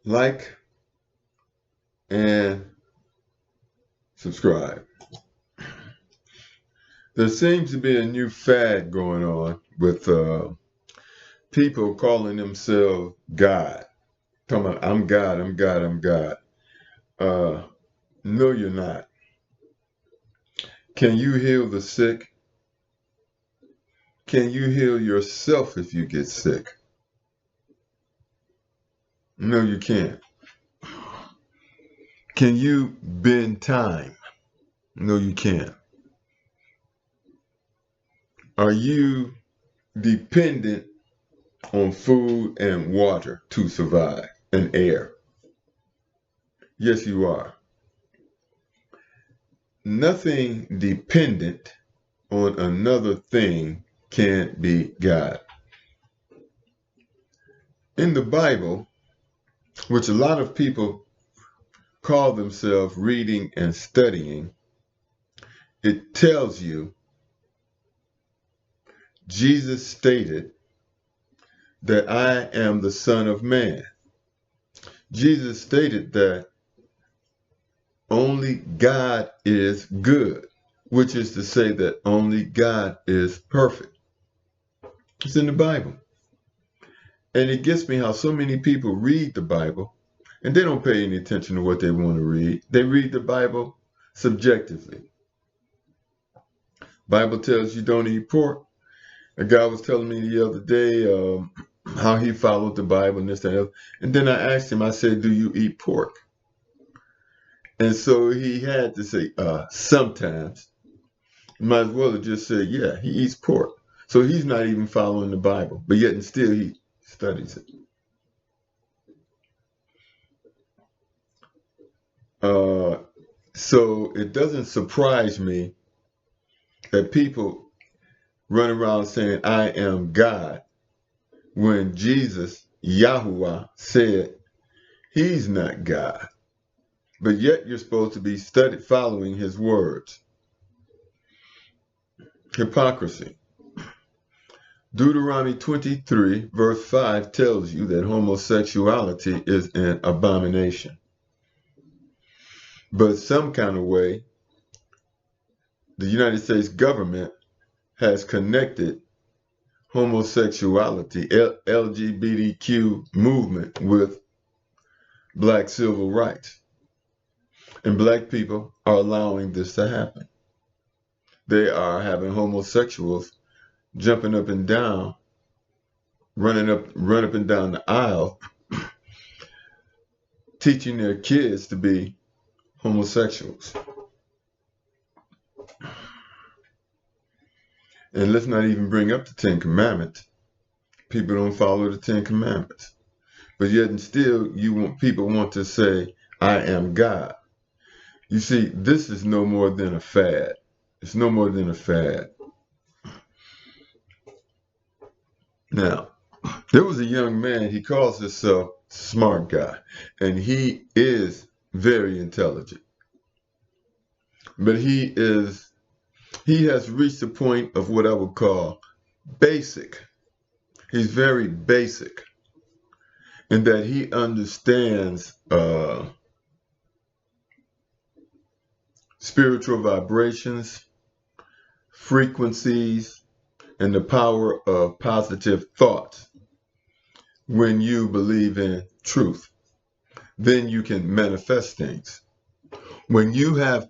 like, and subscribe. There seems to be a new fad going on with people calling themselves God. Talking about, I'm God, I'm God, I'm God. No, you're not. Can you heal the sick? Can you heal yourself if you get sick? No, you can't. Can you bend time? No, you can't. Are you dependent on food and water to survive and air? Yes, you are. Nothing dependent on another thing can't be God. In the Bible, which a lot of people call themselves reading and studying, it tells you Jesus stated that I am the Son of Man. Jesus stated that only God is good, which is to say that only God is perfect. It's in the Bible. And it gets me how so many people read the Bible and they don't pay any attention to what they want to read. They read the Bible subjectively. Bible tells you don't eat pork. A guy was telling me the other day how he followed the Bible and this and that. And then I asked him, I said, do you eat pork? And so he had to say, sometimes. You might as well have just said, yeah, he eats pork. So he's not even following the Bible, but yet and still he studies it. So it doesn't surprise me that people run around saying, I am God, when Jesus, Yahuwah, said he's not God. But yet you're supposed to be following his words. Hypocrisy. Deuteronomy 23, verse 5 tells you that homosexuality is an abomination. But some kind of way, the United States government has connected homosexuality, LGBTQ movement with black civil rights. And black people are allowing this to happen. They are having homosexuals jumping up and down, run up and down the aisle, teaching their kids to be homosexuals. And let's not even bring up the Ten Commandments. People don't follow the Ten Commandments. But yet and still, people want to say, I am God. You see, this is no more than a fad. It's no more than a fad. Now, there was a young man, he calls himself smart guy, and he is very intelligent. But he has reached the point of what I would call basic. He's very basic in that he understands spiritual vibrations, frequencies, and the power of positive thoughts. When you believe in truth, then you can manifest things. When you have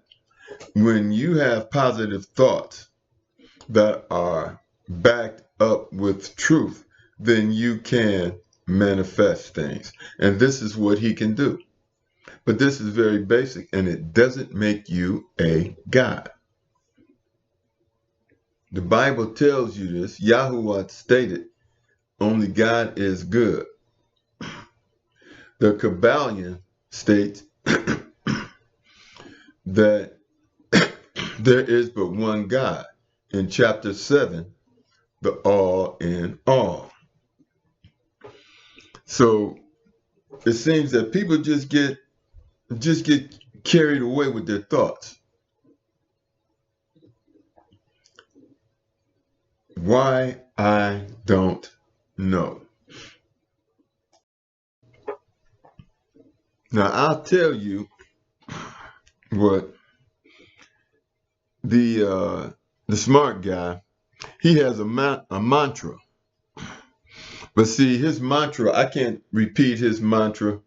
positive thoughts that are backed up with truth, then you can manifest things. And this is what he can do. But this is very basic, and it doesn't make you a God. The Bible tells you this. Yahuwah stated, only God is good. The Kabbalion states that there is but one God. In chapter 7, the all in all. So it seems that people just get carried away with their thoughts. Why? I don't know. Now, I'll tell you what the smart guy, he has a mantra. But see, his mantra, I can't repeat his mantra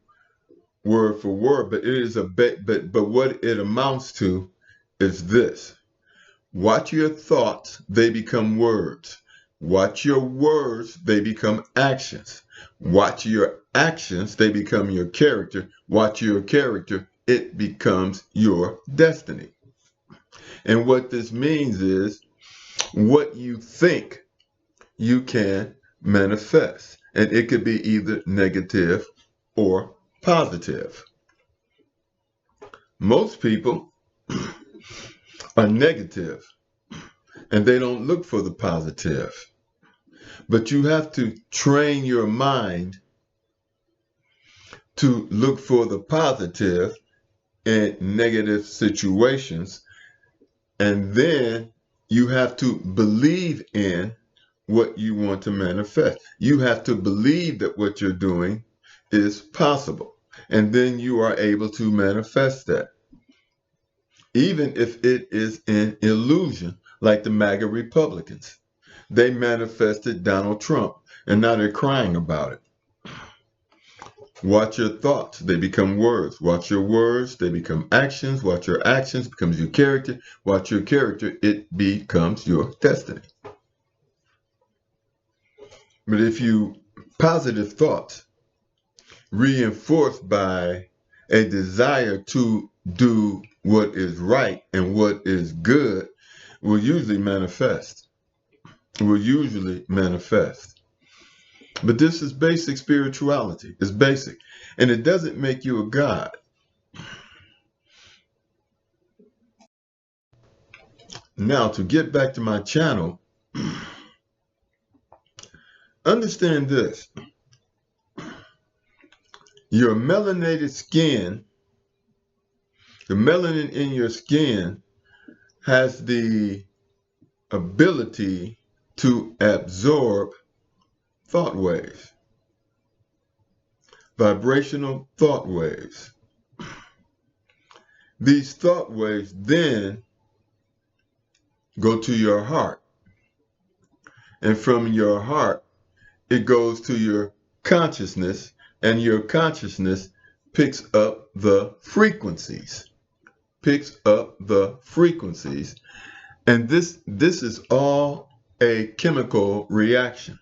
word for word, but it is but what it amounts to is this. Watch your thoughts, they become words. Watch your words, they become actions. Watch your actions, they become your character. Watch your character, it becomes your destiny. And what this means is what you think you can manifest. And it could be either negative or positive. Most people are negative and they don't look for the positive. But you have to train your mind to look for the positive in negative situations. And then you have to believe in what you want to manifest. You have to believe that what you're doing is possible. And then you are able to manifest that. Even if it is an illusion, like the MAGA Republicans. They manifested Donald Trump, and now they're crying about it. Watch your thoughts, they become words. Watch your words, they become actions. Watch your actions, becomes your character. Watch your character, it becomes your destiny. But if you positive thoughts reinforced by a desire to do what is right and what is good will usually manifest. But this is basic spirituality. It's basic. And it doesn't make you a god. Now, to get back to my channel, understand this. Your melanated skin, the melanin in your skin has the ability to absorb thought waves, vibrational thought waves. These thought waves then go to your heart. And from your heart, it goes to your consciousness, and your consciousness picks up the frequencies. And this is all a chemical reaction,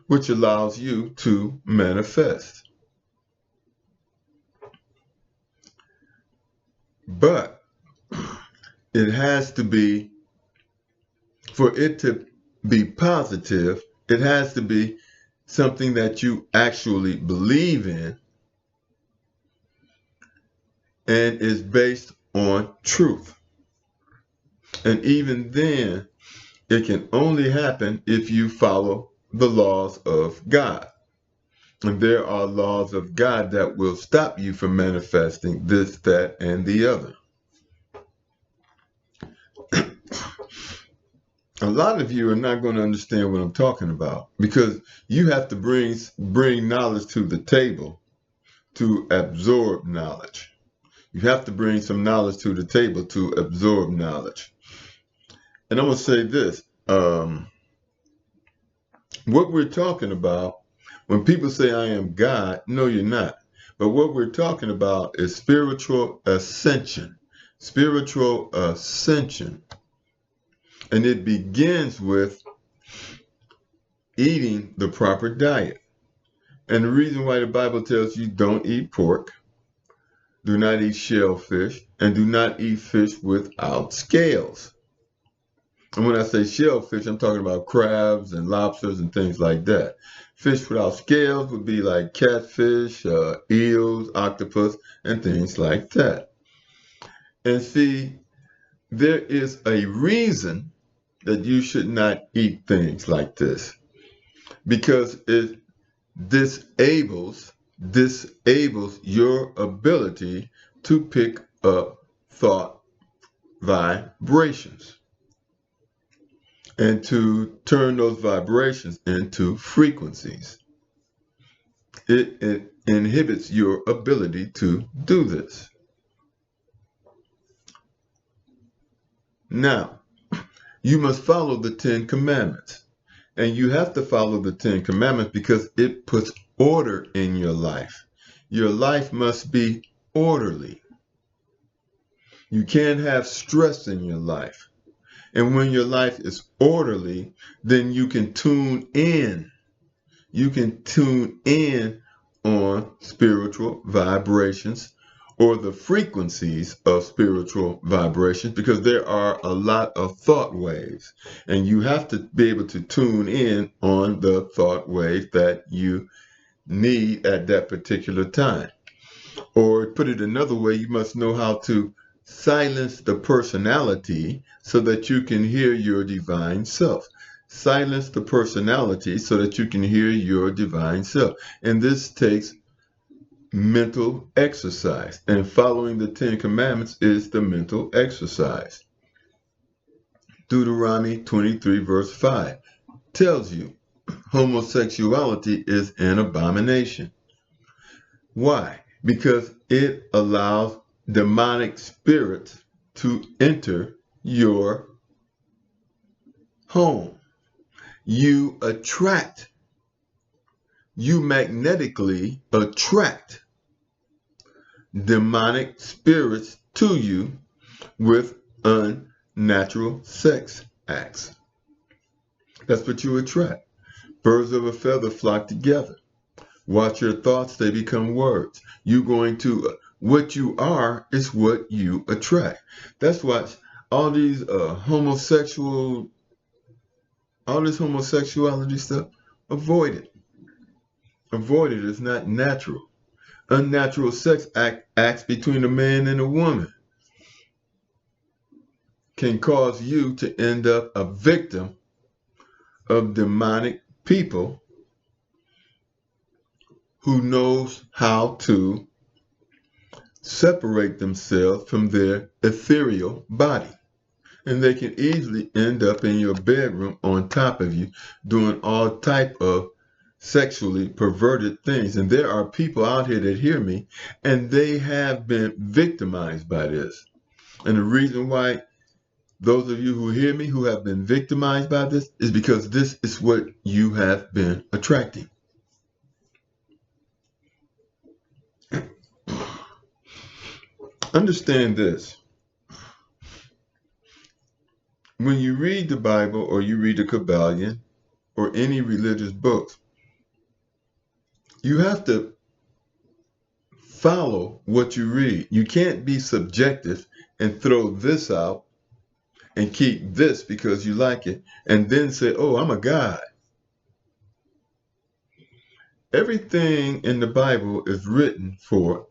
which allows you to manifest. But it has to be, for it to be positive, it has to be something that you actually believe in and is based on truth. And even then, it can only happen if you follow the laws of God. And there are laws of God that will stop you from manifesting this, that, and the other. A lot of you are not going to understand what I'm talking about because you have to bring knowledge to the table to absorb knowledge. You have to bring some knowledge to the table to absorb knowledge. And I'm going to say this. What we're talking about, when people say I am God, no, you're not. But what we're talking about is spiritual ascension. Spiritual ascension. And it begins with eating the proper diet. And the reason why the Bible tells you don't eat pork, do not eat shellfish, and do not eat fish without scales. And when I say shellfish, I'm talking about crabs and lobsters and things like that. Fish without scales would be like catfish, eels, octopus, and things like that. And see, there is a reason that you should not eat things like this, because it disables your ability to pick up thought vibrations and to turn those vibrations into frequencies. it inhibits your ability to do this. Now, you must follow the 10 Commandments. And you have to follow the 10 Commandments because it puts order in your life. Your life must be orderly. You can't have stress in your life. And when your life is orderly, then you can tune in. You can tune in on spiritual vibrations or the frequencies of spiritual vibrations, because there are a lot of thought waves, and you have to be able to tune in on the thought wave that you need at that particular time. Or put it another way, you must know how to silence the personality so that you can hear your divine self. Silence the personality so that you can hear your divine self. And this takes mental exercise. And following the 10 Commandments is the mental exercise. Deuteronomy 23 verse 5 tells you homosexuality is an abomination. Why? Because it allows demonic spirits to enter your home. You magnetically attract demonic spirits to you with unnatural sex acts. That's what you attract. Birds of a feather flock together. Watch your thoughts, they become words. What you are is what you attract. That's why all this homosexuality stuff, avoid it. Avoid it. It's not natural. Unnatural sex acts between a man and a woman can cause you to end up a victim of demonic people who knows how to separate themselves from their ethereal body. And they can easily end up in your bedroom on top of you doing all type of sexually perverted things. And there are people out here that hear me, and they have been victimized by this. And the reason why those of you who hear me who have been victimized by this is because this is what you have been attracting. Understand this. When you read the Bible or you read the Kabbalion or any religious books, you have to follow what you read. You can't be subjective and throw this out and keep this because you like it and then say, oh, I'm a God. Everything in the Bible is written for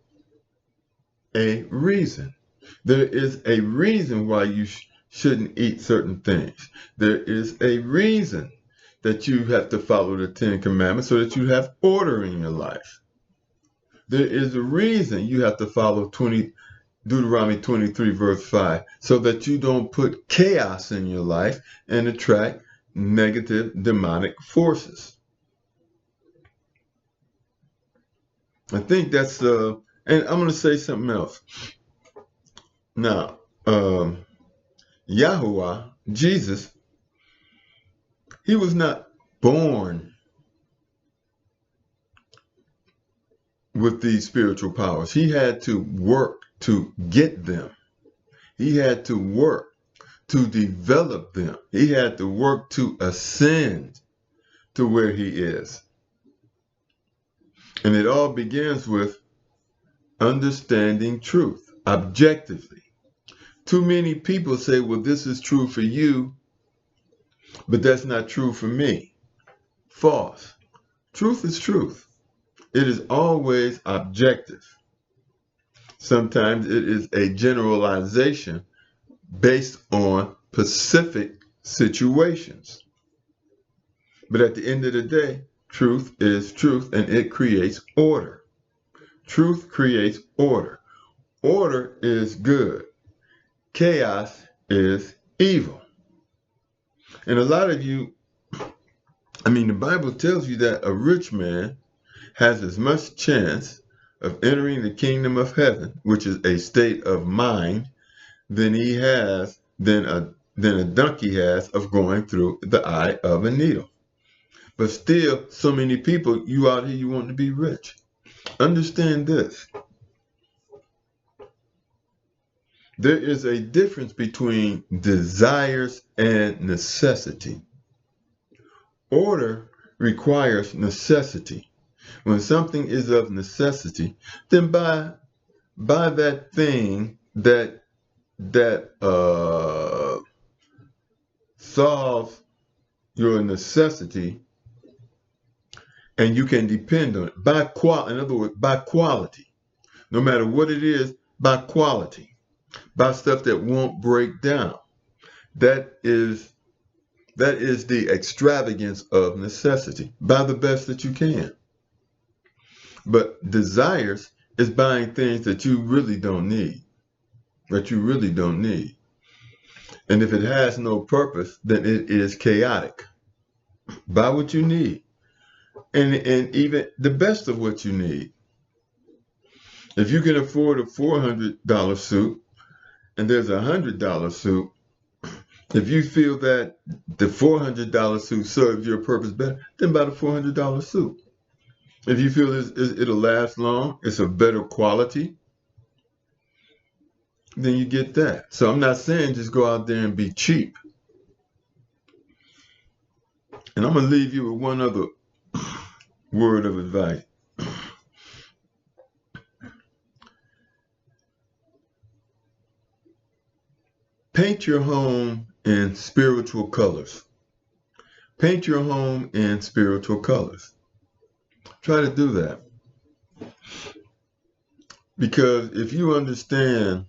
a reason. There is a reason why you shouldn't eat certain things. There is a reason that you have to follow the 10 Commandments so that you have order in your life. There is a reason you have to follow Deuteronomy 23 verse 5 so that you don't put chaos in your life and attract negative demonic forces. I think that's, and I'm going to say something else. Now, Yahuwah, Jesus, he was not born with these spiritual powers. He had to work to get them. He had to work to develop them. He had to work to ascend to where he is. And it all begins with understanding truth objectively. Too many people say, well, this is true for you, but that's not true for me. False. Truth is truth. It is always objective. Sometimes it is a generalization based on specific situations. But at the end of the day, truth is truth, and it creates order. Truth creates order. Order is good. Chaos is evil. And a lot of you, the Bible tells you that a rich man has as much chance of entering the kingdom of heaven, which is a state of mind, than a donkey has of going through the eye of a needle. But still, so many people, you out here, you want to be rich. Understand this. There is a difference between desires and necessity. Order requires necessity. When something is of necessity, then buy that thing that solves your necessity, and you can depend on it. In other words, by quality. No matter what it is, by quality. By stuff that won't break down. That is the extravagance of necessity. Buy the best that you can. But desires is buying things that you really don't need. And if it has no purpose, then it is chaotic. Buy what you need. And even the best of what you need. If you can afford a $400 suit and there's a $100 suit, if you feel that the $400 suit serves your purpose better, then buy the $400 suit. If you feel it'll last long, it's of better quality, then you get that. So I'm not saying just go out there and be cheap. And I'm going to leave you with one other word of advice. Paint your home in spiritual colors. Paint your home in spiritual colors. Try to do that. Because if you understand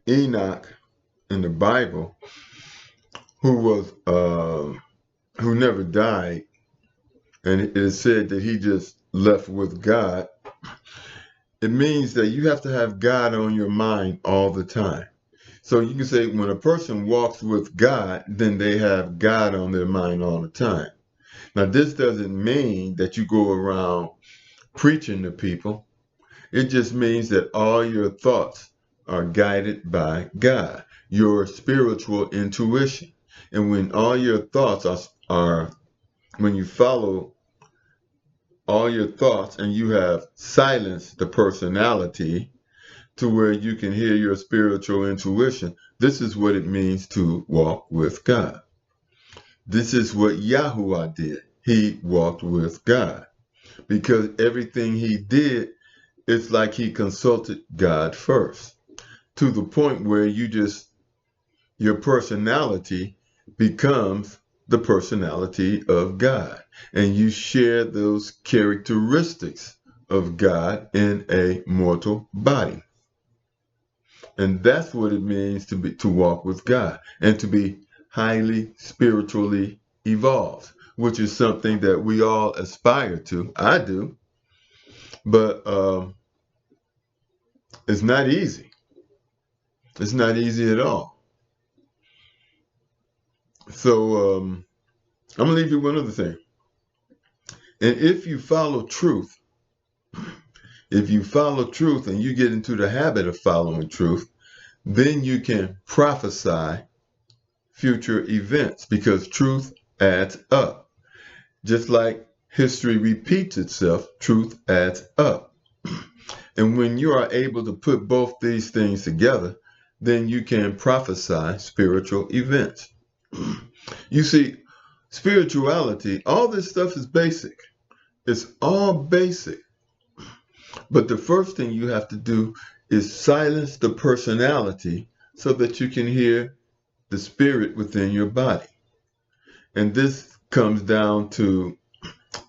Enoch in the Bible, who never died, and it is said that he just left with God, it means that you have to have God on your mind all the time. So you can say when a person walks with God, then they have God on their mind all the time. Now, this doesn't mean that you go around preaching to people. It just means that all your thoughts are guided by God, your spiritual intuition. And when all your thoughts when you follow all your thoughts and you have silenced the personality to where you can hear your spiritual intuition, this is what it means to walk with God. This is what Yahuwah did. He walked with God. Because everything he did, it's like he consulted God first. To the point where your personality becomes the personality of God. And you share those characteristics of God in a mortal body. And that's what it means to walk with God and to be highly spiritually evolved, which is something that we all aspire to. I do. But it's not easy. It's not easy at all. So I'm going to leave you one other thing. And if you follow truth and you get into the habit of following truth, then you can prophesy future events because truth adds up. Just like history repeats itself, truth adds up. And when you are able to put both these things together, then you can prophesy spiritual events. You see, spirituality, all this stuff is basic. It's all basic. But the first thing you have to do is silence the personality so that you can hear the spirit within your body. And this comes down to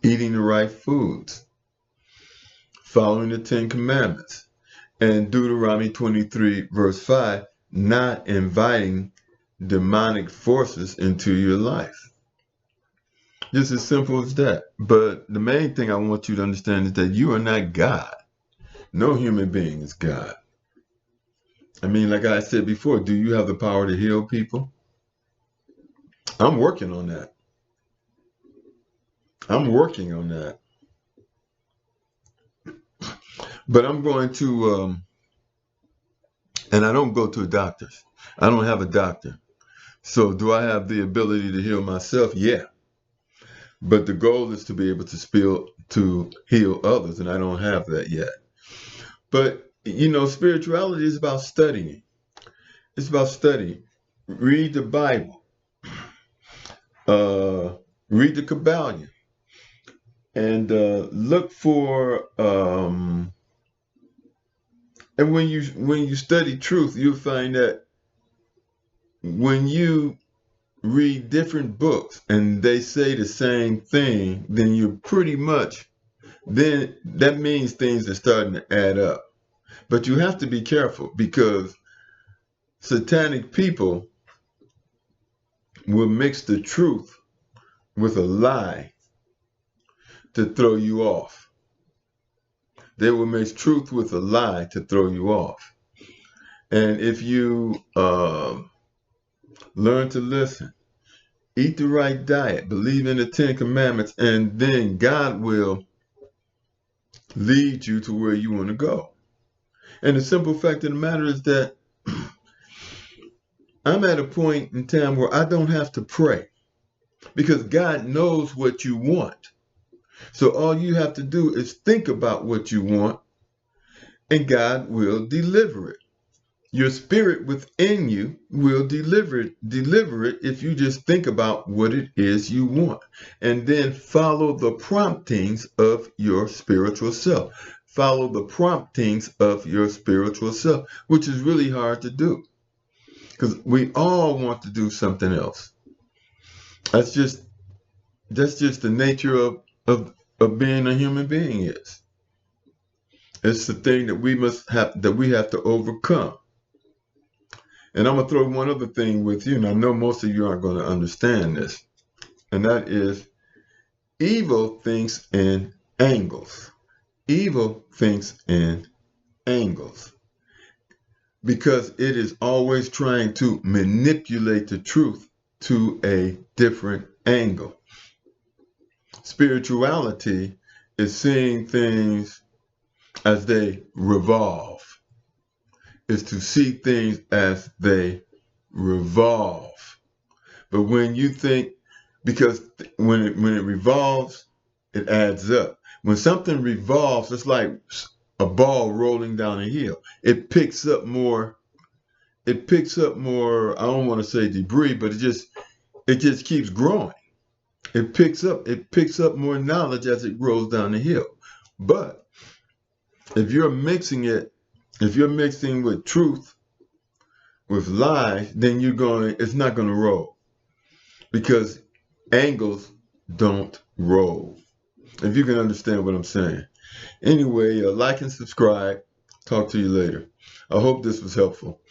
eating the right foods, following the 10 Commandments, and Deuteronomy 23, verse 5, not inviting demonic forces into your life. Just as simple as that. But the main thing I want you to understand is that you are not God. No human being is God. I mean, like I said before, do you have the power to heal people? I'm working on that. I'm working on that. But I'm going to, and I don't go to a doctor's. I don't have a doctor. So do I have the ability to heal myself? Yeah. But the goal is to be able to heal others, and I don't have that yet. But, spirituality is about studying. It's about studying. Read the Bible. Read the Kabbalion. And look for, and when you study truth, you'll find that when you read different books and they say the same thing, then that means things are starting to add up. But you have to be careful because satanic people will mix the truth with a lie to throw you off. They will mix truth with a lie to throw you off. And if you learn to listen, eat the right diet, believe in the 10 Commandments, and then God will lead you to where you want to go. And the simple fact of the matter is that I'm at a point in time where I don't have to pray because God knows what you want. So all you have to do is think about what you want and God will deliver it. Your spirit within you will deliver it if you just think about what it is you want. And then follow the promptings of your spiritual self. Follow the promptings of your spiritual self, which is really hard to do. Because we all want to do something else. That's just the nature of being a human being is. It's the thing that we have to overcome. And I'm going to throw one other thing with you, and I know most of you aren't going to understand this, and that is evil thinks in angles. Evil thinks in angles because it is always trying to manipulate the truth to a different angle. Spirituality is seeing things as they revolve. Is to see things as they revolve. But when you think, because when it revolves, it adds up. When something revolves, it's like a ball rolling down a hill. It picks up more, I don't want to say debris, but it just keeps growing. It picks up more knowledge as it grows down the hill. But if you're mixing with truth, with lies, then it's not going to roll because angles don't roll. If you can understand what I'm saying. Anyway, like and subscribe. Talk to you later. I hope this was helpful.